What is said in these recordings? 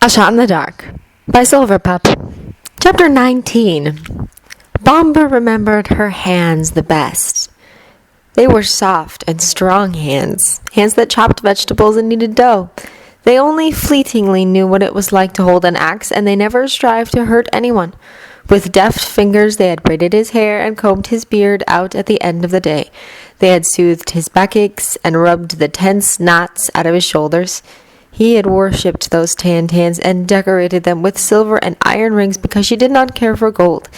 A Shot in the Dark by Silverpup. Chapter 19. Bomba remembered her hands the best. They were soft and strong hands that chopped vegetables and kneaded dough. They only fleetingly knew what it was like to hold an axe, and they never strived to hurt anyone. With deft fingers they had braided his hair and combed his beard out at the end of the day. They had soothed his backaches and rubbed the tense knots out of his shoulders. He had worshipped those tanned hands and decorated them with silver and iron rings because she did not care for gold.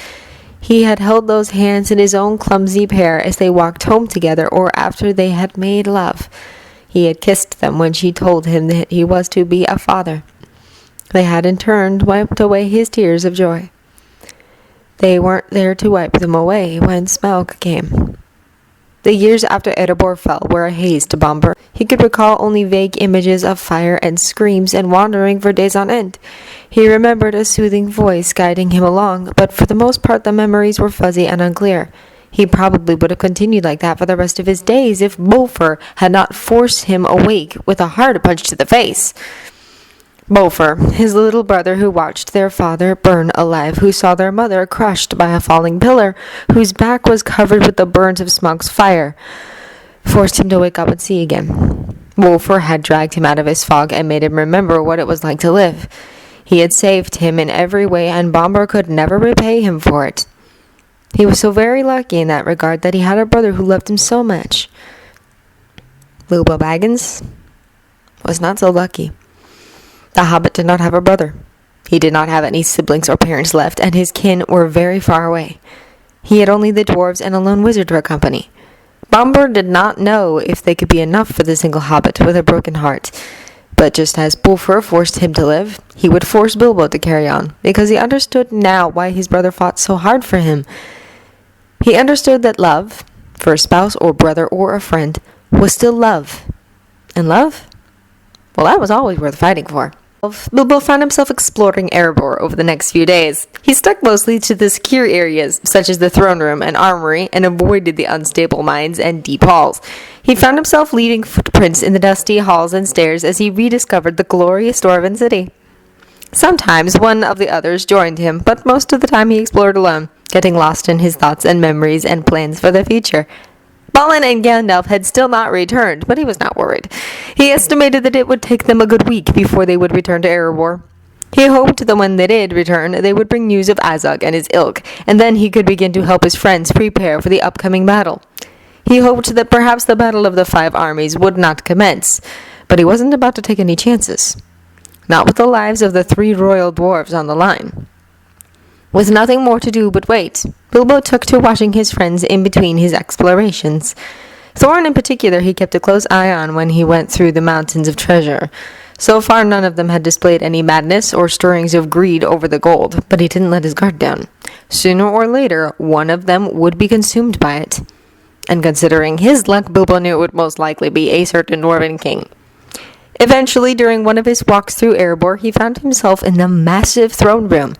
He had held those hands in his own clumsy pair as they walked home together or after they had made love. He had kissed them when she told him that he was to be a father. They had in turn wiped away his tears of joy. They weren't there to wipe them away when Smaug came. The years after Erebor fell were a haze to Bomber. He could recall only vague images of fire and screams and wandering for days on end. He remembered a soothing voice guiding him along, but for the most part the memories were fuzzy and unclear. He probably would have continued like that for the rest of his days if Biffer had not forced him awake with a hard punch to the face. Biffer, his little brother who watched their father burn alive, who saw their mother crushed by a falling pillar, whose back was covered with the burns of Smaug's fire, forced him to wake up and see again. Biffer had dragged him out of his fog and made him remember what it was like to live. He had saved him in every way, and Bomber could never repay him for it. He was so very lucky in that regard that he had a brother who loved him so much. Bilbo Baggins was not so lucky. The Hobbit did not have a brother. He did not have any siblings or parents left, and his kin were very far away. He had only the dwarves and a lone wizard to accompany. Bomber did not know if they could be enough for the single hobbit with a broken heart, but just as Biffer forced him to live, he would force Bilbo to carry on, because he understood now why his brother fought so hard for him. He understood that love, for a spouse or brother or a friend, was still love. And love? Well, that was always worth fighting for. Bilbo found himself exploring Erebor over the next few days. He stuck mostly to the secure areas, such as the throne room and armory, and avoided the unstable mines and deep halls. He found himself leaving footprints in the dusty halls and stairs as he rediscovered the glorious dwarven city. Sometimes one of the others joined him, but most of the time he explored alone, getting lost in his thoughts and memories and plans for the future. Balin and Gandalf had still not returned, but he was not worried. He estimated that it would take them a good week before they would return to Erebor. He hoped that when they did return, they would bring news of Azog and his ilk, and then he could begin to help his friends prepare for the upcoming battle. He hoped that perhaps the Battle of the Five Armies would not commence, but he wasn't about to take any chances. Not with the lives of the 3 royal dwarves on the line. With nothing more to do but wait, Bilbo took to watching his friends in between his explorations. Thorin in particular he kept a close eye on when he went through the mountains of treasure. So far none of them had displayed any madness or stirrings of greed over the gold, but he didn't let his guard down. Sooner or later, one of them would be consumed by it. And considering his luck, Bilbo knew it would most likely be a certain dwarven king. Eventually, during one of his walks through Erebor, he found himself in the massive throne room.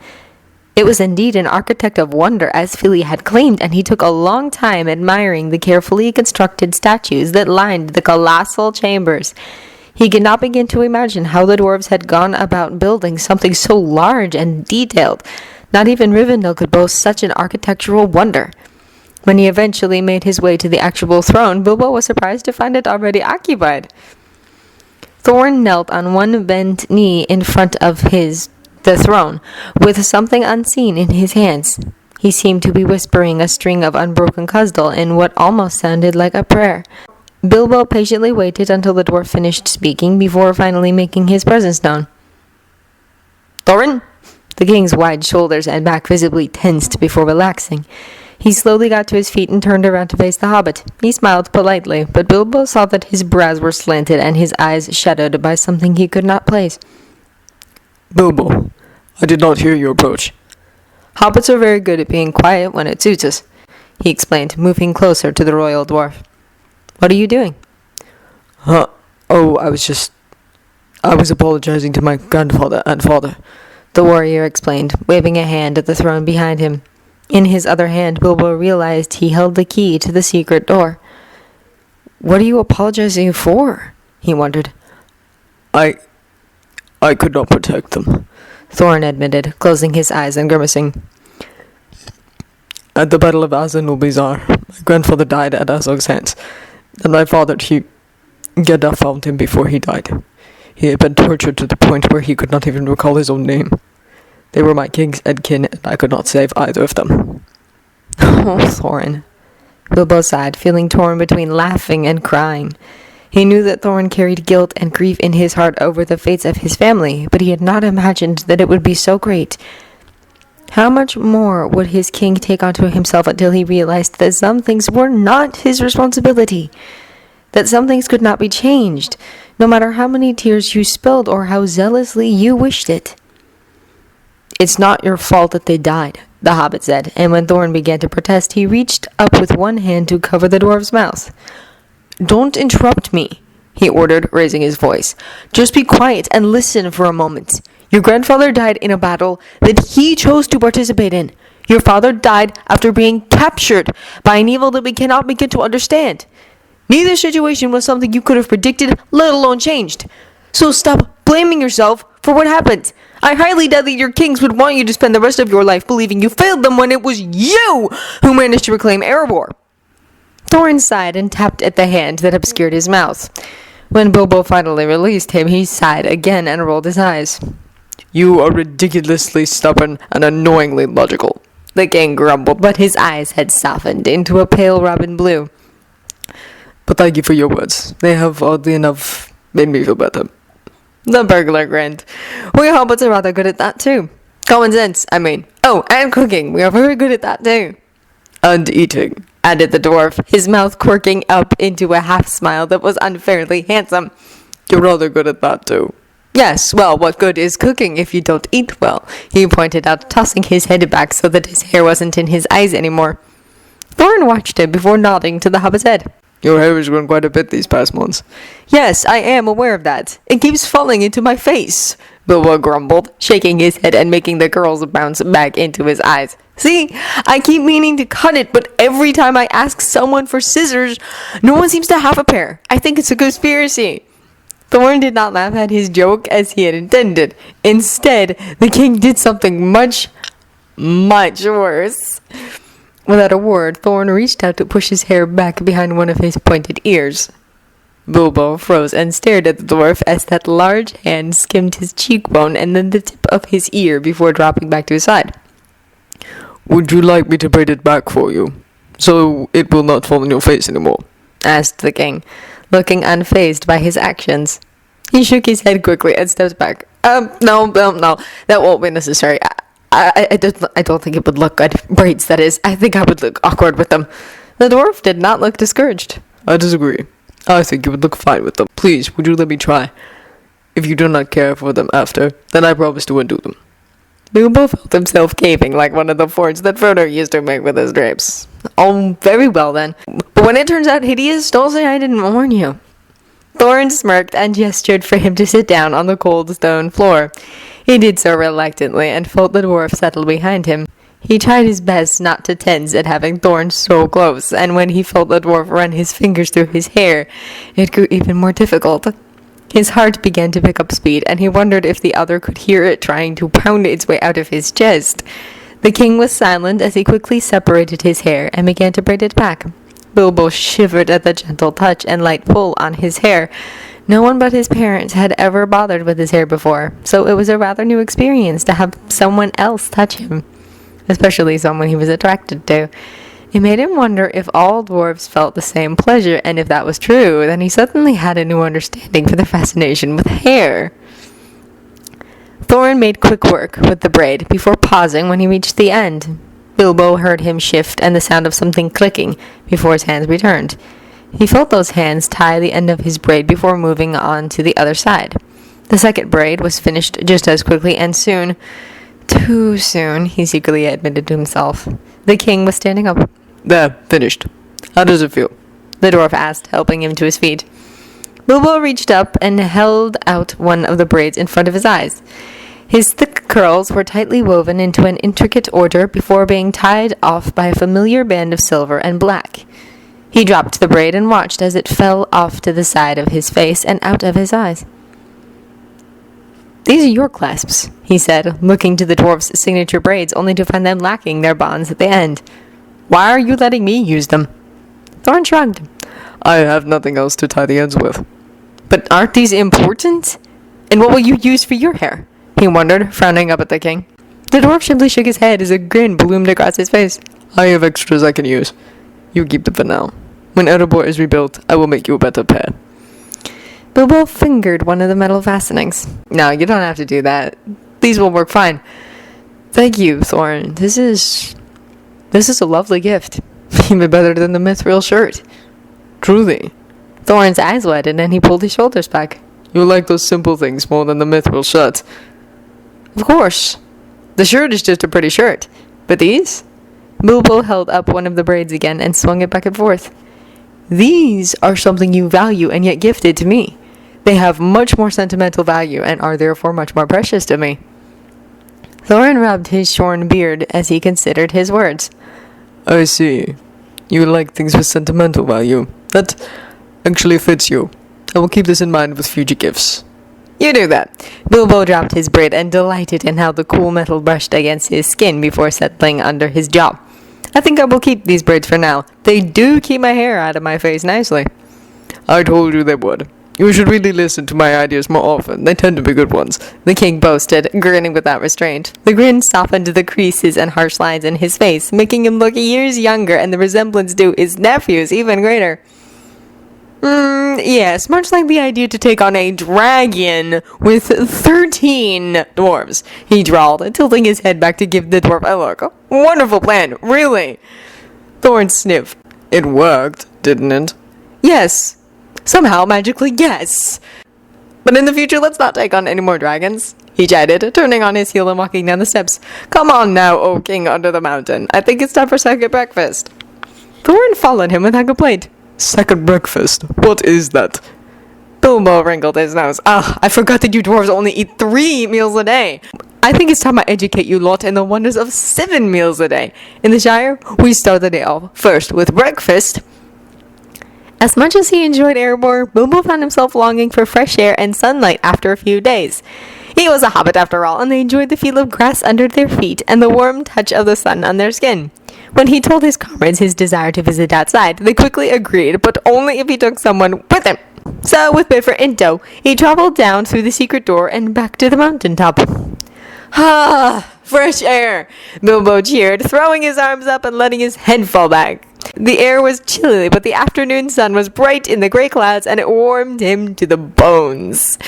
It was indeed an architect of wonder, as Fili had claimed, and he took a long time admiring the carefully constructed statues that lined the colossal chambers. He could not begin to imagine how the dwarves had gone about building something so large and detailed. Not even Rivendell could boast such an architectural wonder. When he eventually made his way to the actual throne, Bilbo was surprised to find it already occupied. Thorin knelt on one bent knee in front of the throne, with something unseen in his hands. He seemed to be whispering a string of unbroken Khuzdal in what almost sounded like a prayer. Bilbo patiently waited until the dwarf finished speaking before finally making his presence known. Thorin? The king's wide shoulders and back visibly tensed before relaxing. He slowly got to his feet and turned around to face the hobbit. He smiled politely, but Bilbo saw that his brows were slanted and his eyes shadowed by something he could not place. Bilbo, I did not hear you approach. Hobbits are very good at being quiet when it suits us, he explained, moving closer to the royal dwarf. What are you doing? Oh, I was apologizing to my grandfather and father, the warrior explained, waving a hand at the throne behind him. In his other hand, Bilbo realized he held the key to the secret door. What are you apologizing for? He wondered. I I could not protect them, Thorin admitted, closing his eyes and grimacing. At the Battle of Azanul-Bizar, my grandfather died at Azog's hands, and my father, Gedda found him before he died. He had been tortured to the point where he could not even recall his own name. They were my kings and kin, and I could not save either of them. Oh, Thorin. Bilbo sighed, feeling torn between laughing and crying. He knew that Thorin carried guilt and grief in his heart over the fates of his family, but he had not imagined that it would be so great. How much more would his king take onto himself until he realized that some things were not his responsibility? That some things could not be changed, no matter how many tears you spilled or how zealously you wished it. It's not your fault that they died, the hobbit said, and when Thorin began to protest, he reached up with one hand to cover the dwarf's mouth. Don't interrupt me, he ordered, raising his voice. Just be quiet and listen for a moment. Your grandfather died in a battle that he chose to participate in. Your father died after being captured by an evil that we cannot begin to understand. Neither situation was something you could have predicted, let alone changed. So stop blaming yourself for what happened. I highly doubt that your kings would want you to spend the rest of your life believing you failed them when it was you who managed to reclaim Erebor. Thorin sighed and tapped at the hand that obscured his mouth. When Bilbo finally released him, he sighed again and rolled his eyes. You are ridiculously stubborn and annoyingly logical, the king grumbled, but his eyes had softened into a pale robin blue. But thank you for your words. They have, oddly enough, made me feel better. The burglar grinned. We hobbits are rather good at that too. Common sense, I mean. Oh, and cooking. We are very good at that too. And eating, added the dwarf, his mouth quirking up into a half-smile that was unfairly handsome. You're rather good at that too. Yes, well, what good is cooking if you don't eat well? He pointed out, tossing his head back so that his hair wasn't in his eyes anymore. Thorin watched him before nodding to the hobbit's head. Your hair has grown quite a bit these past months. Yes, I am aware of that. It keeps falling into my face, Bilbo grumbled, shaking his head and making the curls bounce back into his eyes. See, I keep meaning to cut it, but every time I ask someone for scissors, no one seems to have a pair. I think it's a conspiracy. Thorin did not laugh at his joke as he had intended. Instead, the king did something much, much worse. Without a word, Thorin reached out to push his hair back behind one of his pointed ears. Bilbo froze and stared at the dwarf as that large hand skimmed his cheekbone and then the tip of his ear before dropping back to his side. Would you like me to braid it back for you, so it will not fall on your face anymore? Asked the king, looking unfazed by his actions. He shook his head quickly and stepped back. No, that won't be necessary. I don't think it would look good. Braids, that is. I think I would look awkward with them. The dwarf did not look discouraged. I disagree. I think you would look fine with them. Please, would you let me try? If you do not care for them after, then I promise to undo them. Bilbo felt himself caving like one of the forts that Frodo used to make with his drapes. Oh, very well then. But when it turns out hideous, don't say I didn't warn you. Thorin smirked and gestured for him to sit down on the cold stone floor. He did so reluctantly and felt the dwarf settle behind him. He tried his best not to tense at having Thorin so close, and when he felt the dwarf run his fingers through his hair, it grew even more difficult. His heart began to pick up speed, and he wondered if the other could hear it trying to pound its way out of his chest. The king was silent as he quickly separated his hair and began to braid it back. Bilbo shivered at the gentle touch and light pull on his hair. No one but his parents had ever bothered with his hair before, so it was a rather new experience to have someone else touch him, especially someone he was attracted to. It made him wonder if all dwarves felt the same pleasure, and if that was true, then he suddenly had a new understanding for their fascination with hair. Thorin made quick work with the braid before pausing when he reached the end. Bilbo heard him shift and the sound of something clicking before his hands returned. He felt those hands tie the end of his braid before moving on to the other side. The second braid was finished just as quickly, and soon, too soon, he secretly admitted to himself, the king was standing up. There, finished. How does it feel? The dwarf asked, helping him to his feet. Bilbo reached up and held out one of the braids in front of his eyes. His thick curls were tightly woven into an intricate order before being tied off by a familiar band of silver and black. He dropped the braid and watched as it fell off to the side of his face and out of his eyes. These are your clasps, he said, looking to the dwarf's signature braids only to find them lacking their bonds at the end. Why are you letting me use them? Thorin shrugged. I have nothing else to tie the ends with. But aren't these important? And what will you use for your hair? He wondered, frowning up at the king. The dwarf simply shook his head as a grin bloomed across his face. I have extras I can use. You keep them for now. When Erebor is rebuilt, I will make you a better pair. Bilbo fingered one of the metal fastenings. No, you don't have to do that. These will work fine. Thank you, Thorin. This is a lovely gift. Even better than the mithril shirt. Truly. Thorin's eyes widened and he pulled his shoulders back. You like those simple things more than the mithril shirt. Of course. The shirt is just a pretty shirt. But these? Bilbo held up one of the braids again and swung it back and forth. These are something you value and yet gifted to me. They have much more sentimental value and are therefore much more precious to me. Thorin rubbed his shorn beard as he considered his words. I see. You like things with sentimental value. That actually fits you. I will keep this in mind with future gifts. You do that. Bilbo dropped his braid and delighted in how the cool metal brushed against his skin before settling under his jaw. I think I will keep these braids for now. They do keep my hair out of my face nicely. I told you they would. You should really listen to my ideas more often. They tend to be good ones. The king boasted, grinning without restraint. The grin softened the creases and harsh lines in his face, making him look years younger and the resemblance to his nephews even greater. Yes, much like the idea to take on a dragon with 13 dwarves, he drawled, tilting his head back to give the dwarf a look. Wonderful plan, really. Thorin sniffed. It worked, didn't it? Yes. Somehow, magically, yes. But in the future, let's not take on any more dragons, he chided, turning on his heel and walking down the steps. Come on now, O King under the mountain. I think it's time for second breakfast. Thorin followed him without complaint. Second breakfast? What is that? Bilbo wrinkled his nose. I forgot that you dwarves only eat 3 meals a day. I think it's time I educate you lot in the wonders of 7 meals a day. In the Shire, we start the day off first with breakfast. As much as he enjoyed Erebor, Bilbo found himself longing for fresh air and sunlight after a few days. He was a hobbit after all, and they enjoyed the feel of grass under their feet and the warm touch of the sun on their skin. When he told his comrades his desire to visit outside, they quickly agreed, but only if he took someone with him. So, with Biffer in tow, he traveled down through the secret door and back to the mountaintop. Fresh air! Bilbo cheered, throwing his arms up and letting his head fall back. The air was chilly, but the afternoon sun was bright in the gray clouds, and it warmed him to the bones.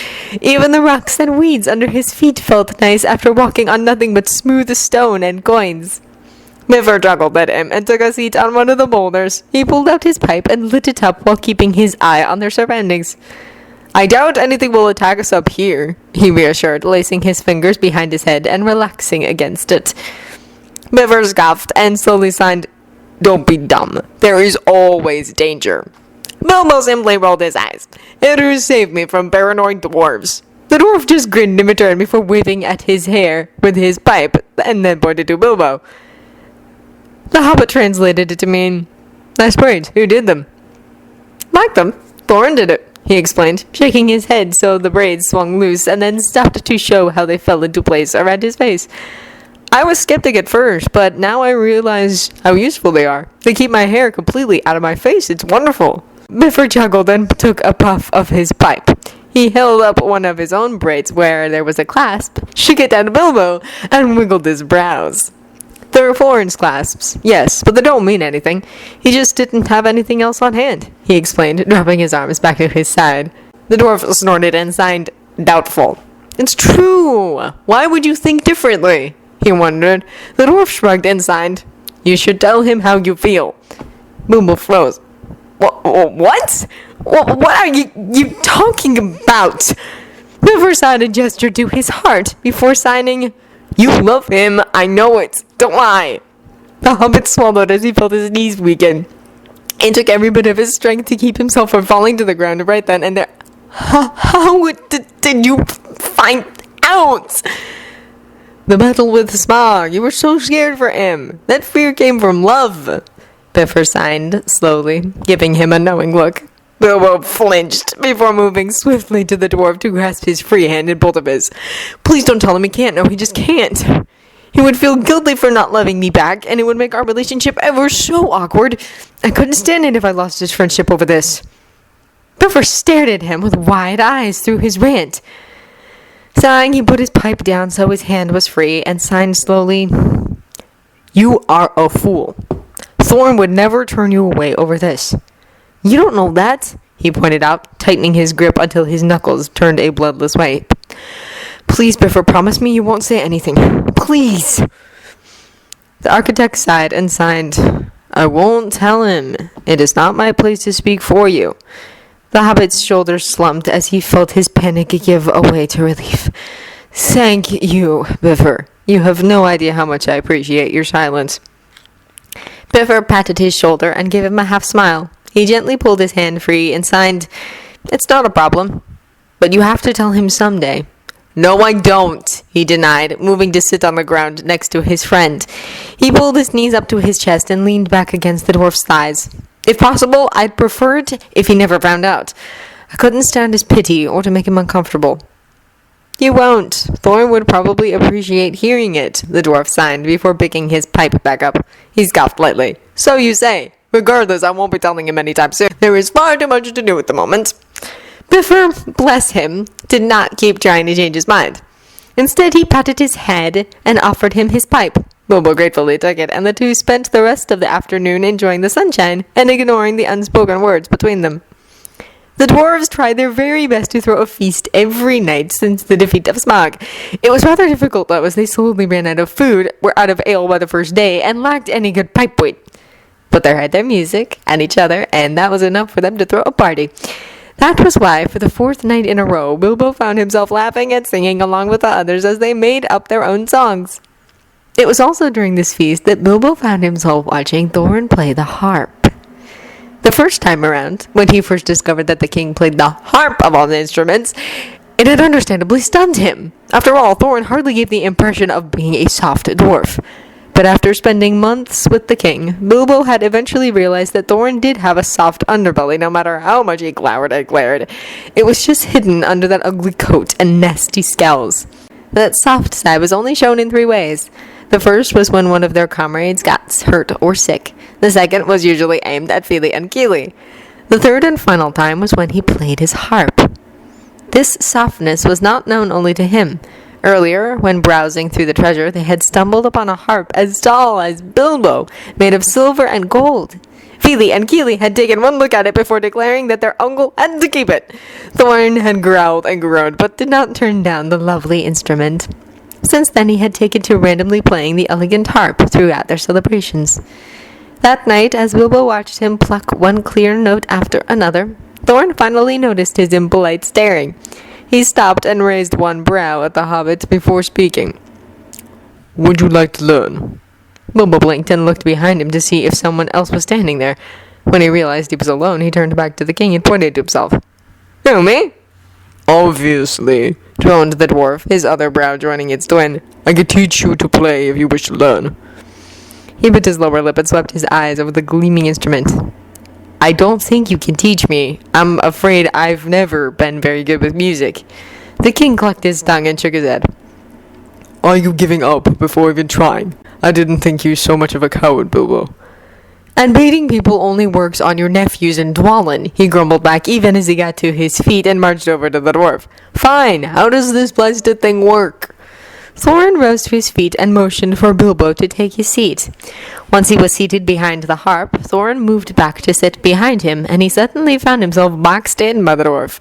Even the rocks and weeds under his feet felt nice after walking on nothing but smooth stone and coins. Biffer chuckled at him and took a seat on one of the boulders. He pulled out his pipe and lit it up while keeping his eye on their surroundings. I doubt anything will attack us up here, he reassured, lacing his fingers behind his head and relaxing against it. Biffer scoffed and slowly signed, Don't be dumb. There is always danger. Bilbo simply rolled his eyes. It has saved me from paranoid dwarves. The dwarf just grinned in return before waving at his hair with his pipe and then pointed to Bilbo. The hobbit translated it to mean, Nice braids. Who did them? Like them. Thorin did it, he explained, shaking his head so the braids swung loose and then stopped to show how they fell into place around his face. I was skeptic at first, but now I realize how useful they are. They keep my hair completely out of my face. It's wonderful. Biffer chuckled and took a puff of his pipe. He held up one of his own braids where there was a clasp, shook it at Bilbo, and wiggled his brows. There are Thorin's clasps, yes, but they don't mean anything. He just didn't have anything else on hand, he explained, dropping his arms back to his side. The dwarf snorted and signed, Doubtful. It's true. Why would you think differently? He wondered. The dwarf shrugged and signed, You should tell him how you feel. Bilbo froze. What? What are you talking about? Biffer sighed and gestured to his heart before signing, You love him, I know it, don't lie. The hobbit swallowed as he felt his knees weaken. It took every bit of his strength to keep himself from falling to the ground right then and there. How did you find out? The battle with Smaug. You were so scared for him. That fear came from love. Biffer signed slowly, giving him a knowing look. Bilbo flinched before moving swiftly to the dwarf to grasp his free hand in both of his. Please don't tell him he can't. No, he just can't. He would feel guilty for not loving me back, and it would make our relationship ever so awkward. I couldn't stand it if I lost his friendship over this. Biffer stared at him with wide eyes through his rant. Sighing, he put his pipe down so his hand was free and signed slowly, "You are a fool. Thorin would never turn you away over this." "You don't know that," he pointed out, tightening his grip until his knuckles turned a bloodless white. "Please, Biffer, promise me you won't say anything. Please." The architect sighed and signed, "I won't tell him. It is not my place to speak for you." The hobbit's shoulders slumped as he felt his panic give away to relief. "Thank you, Biffer. You have no idea how much I appreciate your silence." Biffer patted his shoulder and gave him a half smile. He gently pulled his hand free and signed, "It's not a problem. But you have to tell him someday." "No, I don't," he denied, moving to sit on the ground next to his friend. He pulled his knees up to his chest and leaned back against the dwarf's thighs. "If possible, I'd prefer it if he never found out. I couldn't stand his pity or to make him uncomfortable." "You won't. Thorin would probably appreciate hearing it," the dwarf signed before picking his pipe back up. He scoffed lightly. "So you say. Regardless, I won't be telling him anytime soon. There is far too much to do at the moment." Biffer, bless him, did not keep trying to change his mind. Instead, he patted his head and offered him his pipe. Bilbo gratefully took it, and the two spent the rest of the afternoon enjoying the sunshine and ignoring the unspoken words between them. The dwarves tried their very best to throw a feast every night since the defeat of Smaug. It was rather difficult, though, as they slowly ran out of food, were out of ale by the first day, and lacked any good pipe weight. But they had their music and each other, and that was enough for them to throw a party. That was why, for the fourth night in a row, Bilbo found himself laughing and singing along with the others as they made up their own songs. It was also during this feast that Bilbo found himself watching Thorin play the harp. The first time around, when he first discovered that the king played the harp of all the instruments, it had understandably stunned him. After all, Thorin hardly gave the impression of being a soft dwarf. But after spending months with the king, Bilbo had eventually realized that Thorin did have a soft underbelly, no matter how much he glowered and glared. It was just hidden under that ugly coat and nasty scowls. That soft side was only shown in 3 ways. The first was when one of their comrades got hurt or sick. The second was usually aimed at Fili and Kili. The third and final time was when he played his harp. This softness was not known only to him. Earlier, when browsing through the treasure, they had stumbled upon a harp as tall as Bilbo, made of silver and gold. Fili and Kili had taken one look at it before declaring that their uncle had to keep it. Thorin had growled and groaned, but did not turn down the lovely instrument. Since then, he had taken to randomly playing the elegant harp throughout their celebrations. That night, as Bilbo watched him pluck one clear note after another, Thorin finally noticed his impolite staring. He stopped and raised one brow at the hobbit before speaking. "Would you like to learn?" Bilbo blinked and looked behind him to see if someone else was standing there. When he realized he was alone, he turned back to the king and pointed to himself. "Who, me?" "Obviously," droned the dwarf, his other brow joining its twin. "I can teach you to play if you wish to learn." He bit his lower lip and swept his eyes over the gleaming instrument. "I don't think you can teach me. I'm afraid I've never been very good with music." The king clucked his tongue and shook his head. "Are you giving up before even trying? I didn't think you so much of a coward, Bilbo." "And beating people only works on your nephews in Dwalin," he grumbled back even as he got to his feet and marched over to the dwarf. "Fine, how does this blessed thing work?" Thorin rose to his feet and motioned for Bilbo to take his seat. Once he was seated behind the harp, Thorin moved back to sit behind him, and he suddenly found himself boxed in by the dwarf.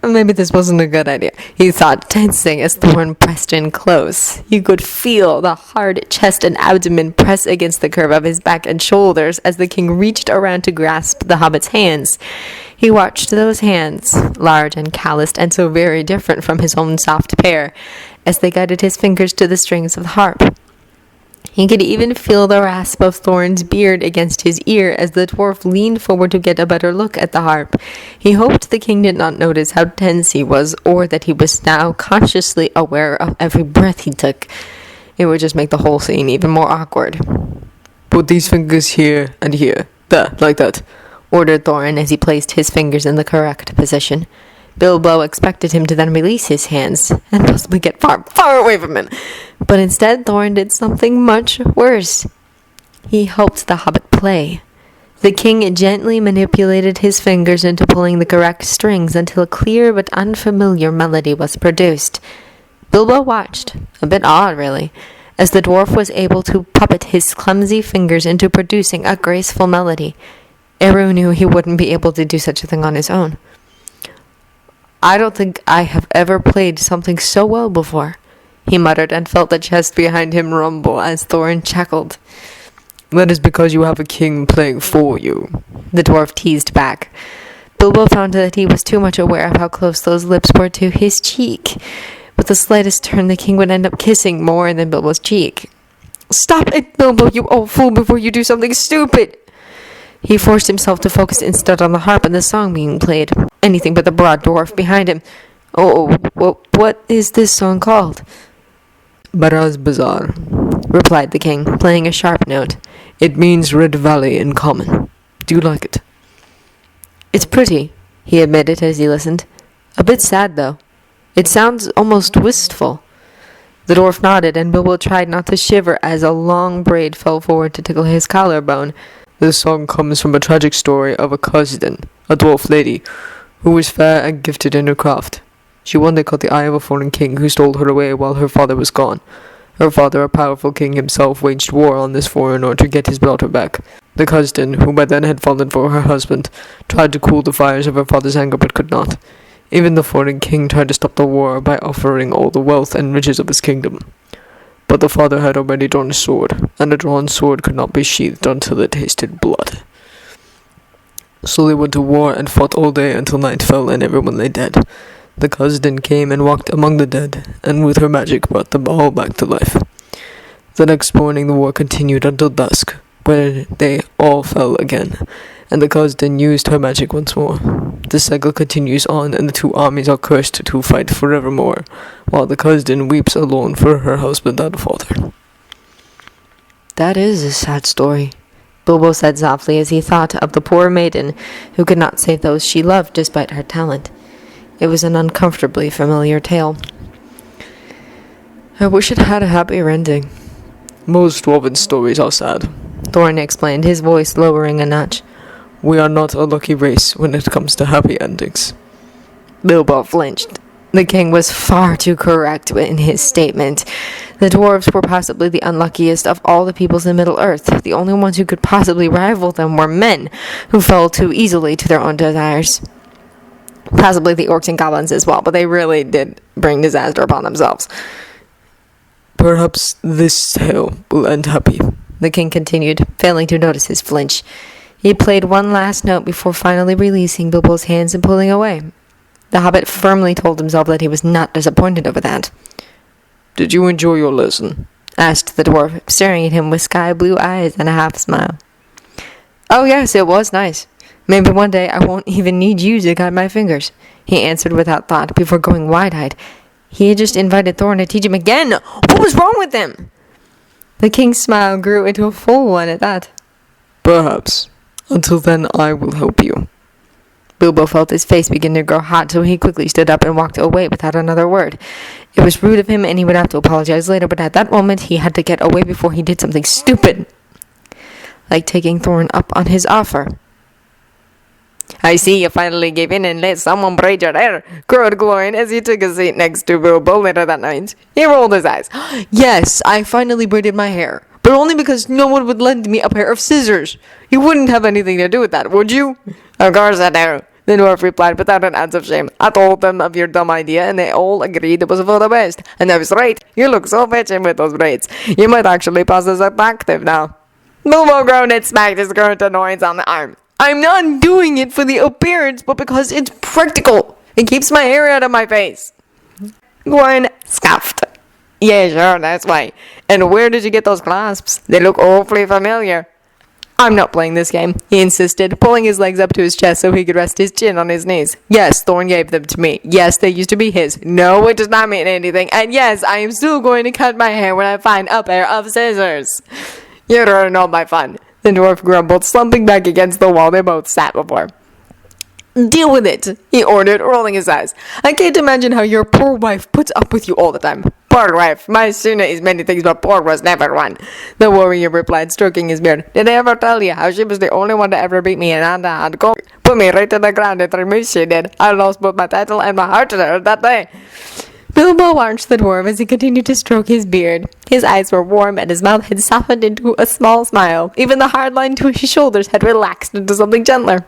Maybe this wasn't a good idea, he thought, tensing as Thorin pressed in close. You could feel the hard chest and abdomen press against the curve of his back and shoulders as the king reached around to grasp the hobbit's hands. He watched those hands, large and calloused and so very different from his own soft pair, as they guided his fingers to the strings of the harp. He could even feel the rasp of Thorin's beard against his ear as the dwarf leaned forward to get a better look at the harp. He hoped the king did not notice how tense he was, or that he was now consciously aware of every breath he took. It would just make the whole scene even more awkward. "Put these fingers here and here. There, like that. ordered Thorin as he placed his fingers in the correct position. Bilbo expected him to then release his hands and possibly get far, far away from him. But instead, Thorin did something much worse. He helped the hobbit play. The king gently manipulated his fingers into pulling the correct strings until a clear but unfamiliar melody was produced. Bilbo watched, a bit awed really, as the dwarf was able to puppet his clumsy fingers into producing a graceful melody. Eru knew he wouldn't be able to do such a thing on his own. "I don't think I have ever played something so well before," he muttered, and felt the chest behind him rumble as Thorin chuckled. "That is because you have a king playing for you," the dwarf teased back. Bilbo found that he was too much aware of how close those lips were to his cheek. With the slightest turn, the king would end up kissing more than Bilbo's cheek. "Stop it, Bilbo, you old fool, before you do something stupid!" He forced himself to focus instead on the harp and the song being played. Anything but the broad dwarf behind him. "Oh, what is this song called?" "Baraz Bazaar," replied the king, playing a sharp note. "It means Red Valley in common. Do you like it?" "It's pretty," he admitted as he listened. "A bit sad, though. It sounds almost wistful." The dwarf nodded, and Bilbo tried not to shiver as a long braid fell forward to tickle his collarbone. "This song comes from a tragic story of a cousin, a dwarf lady, who was fair and gifted in her craft. She one day caught the eye of a foreign king who stole her away while her father was gone. Her father, a powerful king himself, waged war on this foreigner to get his daughter back. The cousin, who by then had fallen for her husband, tried to cool the fires of her father's anger but could not. Even the foreign king tried to stop the war by offering all the wealth and riches of his kingdom. But the father had already drawn a sword, and a drawn sword could not be sheathed until it tasted blood. So they went to war and fought all day until night fell and everyone lay dead. The cousin came and walked among the dead, and with her magic brought them all back to life. The next morning the war continued until dusk, where they all fell again, and the cousin used her magic once more. The cycle continues on, and the two armies are cursed to fight forevermore, while the cousin weeps alone for her husband and father." "That is a sad story," Bilbo said softly as he thought of the poor maiden who could not save those she loved despite her talent. It was an uncomfortably familiar tale. "I wish it had a happier ending." "Most dwarven stories are sad," Thorin explained, his voice lowering a notch. "We are not a lucky race when it comes to happy endings." Bilbo flinched. The king was far too correct in his statement. The dwarves were possibly the unluckiest of all the peoples in Middle-earth. The only ones who could possibly rival them were men, who fell too easily to their own desires. Possibly the orcs and goblins as well, but they really did bring disaster upon themselves. "Perhaps this tale will end happy," the king continued, failing to notice his flinch. He played one last note before finally releasing Bilbo's hands and pulling away. The hobbit firmly told himself that he was not disappointed over that. "Did you enjoy your lesson?" asked the dwarf, staring at him with sky-blue eyes and a half-smile. "Oh yes, it was nice. Maybe one day I won't even need you to guide my fingers," he answered without thought before going wide-eyed. He had just invited Thorin to teach him again. What was wrong with him? The king's smile grew into a full one at that. "Perhaps. Until then, I will help you." Bilbo felt his face begin to grow hot, so he quickly stood up and walked away without another word. It was rude of him, and he would have to apologize later, but at that moment he had to get away before he did something stupid, like taking Thorin up on his offer. "I see you finally gave in and let someone braid your hair," crowed Gloin as he took a seat next to Bilbo later that night. He rolled his eyes. "Yes, I finally braided my hair, but only because no one would lend me a pair of scissors. You wouldn't have anything to do with that, would you?" "Of course I do," the dwarf replied without an ounce of shame. "I told them of your dumb idea, and they all agreed it was for the best. And I was right. You look so fetching with those braids. You might actually pass as attractive now." Bilbo groaned and smacked his current annoyance on the arm. "I'm not doing it for the appearance, but because it's practical. It keeps my hair out of my face." Gloin scoffed. "Yeah, sure, that's why. And where did you get those clasps? They look awfully familiar." "I'm not playing this game," he insisted, pulling his legs up to his chest so he could rest his chin on his knees. "Yes, Thorin gave them to me. Yes, they used to be his. No, it does not mean anything. And yes, I am still going to cut my hair when I find a pair of scissors." "You ruined all my fun." the dwarf grumbled, slumping back against the wall they both sat before. Deal with it, he ordered, rolling his eyes. I can't imagine how your poor wife puts up with you all the time. Poor wife, my Suna is many things, but poor was never one, the warrior replied, stroking his beard. Did I ever tell you how she was the only one to ever beat me in hand and go? Put me right to the ground and remove she did. I lost both my title and my heart to her that day. Bilbo watched the dwarf as he continued to stroke his beard. His eyes were warm and his mouth had softened into a small smile. Even the hard line to his shoulders had relaxed into something gentler.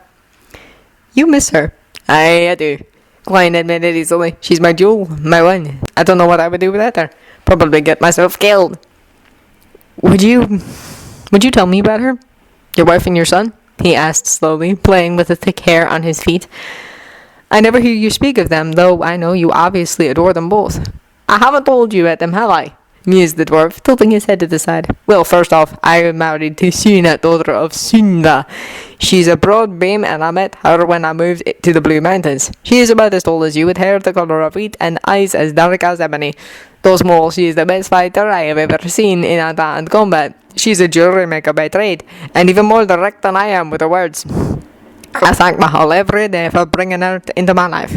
You miss her. I do. Gloin admitted easily. She's my jewel, my one. I don't know what I would do without her. Probably get myself killed. Would you tell me about her? Your wife and your son? He asked slowly, playing with the thick hair on his feet. I never hear you speak of them, though I know you obviously adore them both. I haven't told you about them, have I? Mused the dwarf, tilting his head to the side. Well, first off, I am married to Suna, daughter of Sunda. She's a broad beam, and I met her when I moved to the Blue Mountains. She is about as tall as you, with hair the color of wheat and eyes as dark as ebony. Though small, she is the best fighter I have ever seen in hand-to-hand combat. She's a jewelry maker by trade, and even more direct than I am with her words. I thank Mahal every day for bringing her into my life.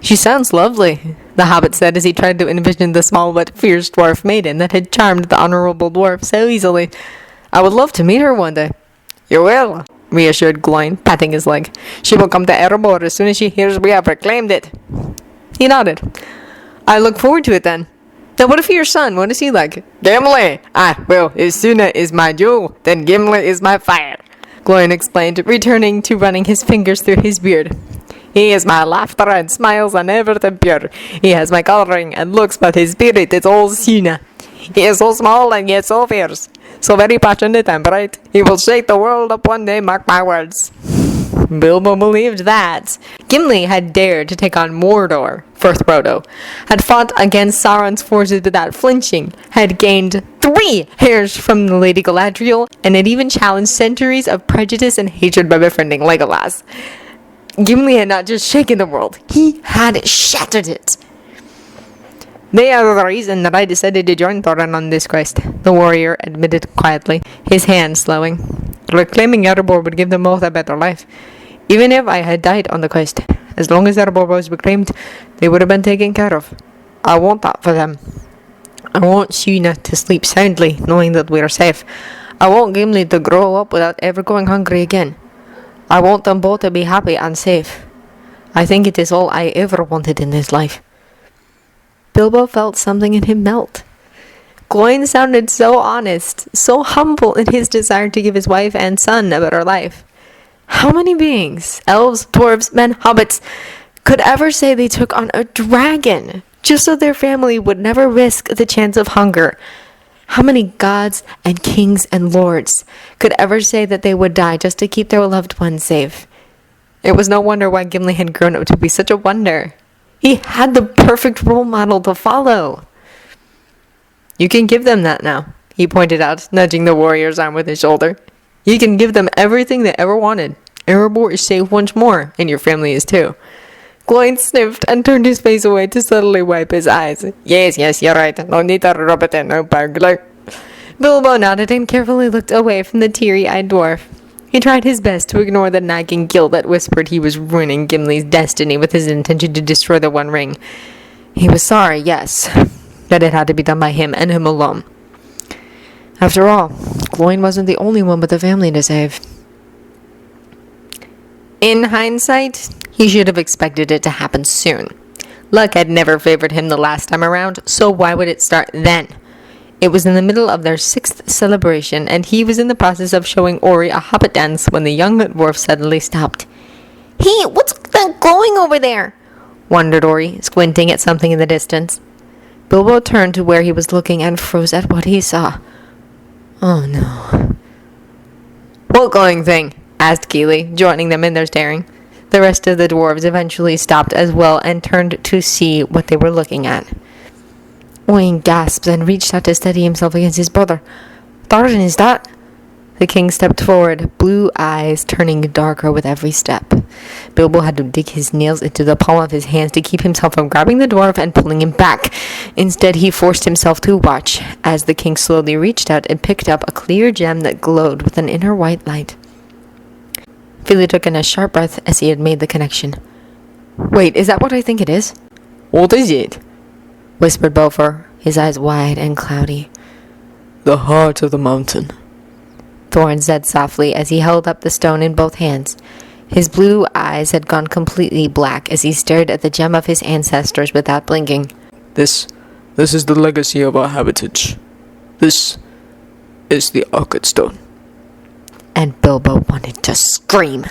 She sounds lovely, the hobbit said as he tried to envision the small but fierce dwarf maiden that had charmed the honorable dwarf so easily. I would love to meet her one day. You will, reassured Gloin, patting his leg. She will come to Erebor as soon as she hears we have reclaimed it. He nodded. I look forward to it then. Now what if your son? What is he like? Gimli! Well, if Suna is my jewel, then Gimli is my fire, Gloin explained, returning to running his fingers through his beard. He is my laughter and smiles and everything pure. He has my coloring and looks, but his spirit is all Suna. He is so small and yet so fierce, so very passionate and bright. He will shake the world up one day, mark my words. Bilbo believed that. Gimli had dared to take on Mordor, Firth Frodo, had fought against Sauron's forces without flinching, had gained 3 hairs from the Lady Galadriel, and had even challenged centuries of prejudice and hatred by befriending Legolas. Gimli had not just shaken the world, he had shattered it. They are the reason that I decided to join Thorin on this quest, the warrior admitted quietly, his hand slowing. Reclaiming Erebor would give them both a better life. Even if I had died on the quest, as long as Erebor was reclaimed, they would have been taken care of. I want that for them. I want Suna to sleep soundly, knowing that we are safe. I want Gimli to grow up without ever going hungry again. I want them both to be happy and safe. I think it is all I ever wanted in this life. Bilbo felt something in him melt. Gloin sounded so honest, so humble in his desire to give his wife and son a better life. How many beings, elves, dwarves, men, hobbits, could ever say they took on a dragon just so their family would never risk the chance of hunger? How many gods and kings and lords could ever say that they would die just to keep their loved ones safe? It was no wonder why Gimli had grown up to be such a wonder. He had the perfect role model to follow. You can give them that now, he pointed out, nudging the warrior's arm with his shoulder. You can give them everything they ever wanted. Erebor is safe once more, and your family is too. Gloin sniffed and turned his face away to subtly wipe his eyes. Yes, you're right. No need to rub it in, no burglar. Bilbo nodded and carefully looked away from the teary-eyed dwarf. He tried his best to ignore the nagging guilt that whispered he was ruining Gimli's destiny with his intention to destroy the One Ring. He was sorry, yes, that it had to be done by him and him alone. After all, Gloin wasn't the only one with a family to save. In hindsight, he should have expected it to happen soon. Luck had never favored him the last time around, so why would it start then? It was in the middle of their 6th celebration, and he was in the process of showing Ori a hobbit dance when the young dwarf suddenly stopped. Hey, what's that glowing over there? Wondered Ori, squinting at something in the distance. Bilbo turned to where he was looking and froze at what he saw. Oh no. What glowing thing? Asked Keeley, joining them in their staring. The rest of the dwarves eventually stopped as well and turned to see what they were looking at. Owen gasped and reached out to steady himself against his brother. Thorin, is that? The king stepped forward, blue eyes turning darker with every step. Bilbo had to dig his nails into the palm of his hands to keep himself from grabbing the dwarf and pulling him back. Instead, he forced himself to watch as the king slowly reached out and picked up a clear gem that glowed with an inner white light. Philly took in a sharp breath as he had made the connection. "Wait, is that what I think it is?" "What is it?" whispered Biffer, his eyes wide and cloudy. "The heart of the mountain," Thorin said softly as he held up the stone in both hands. His blue eyes had gone completely black as he stared at the gem of his ancestors without blinking. This is the legacy of our heritage. This is the Arkenstone. And Bilbo wanted to scream.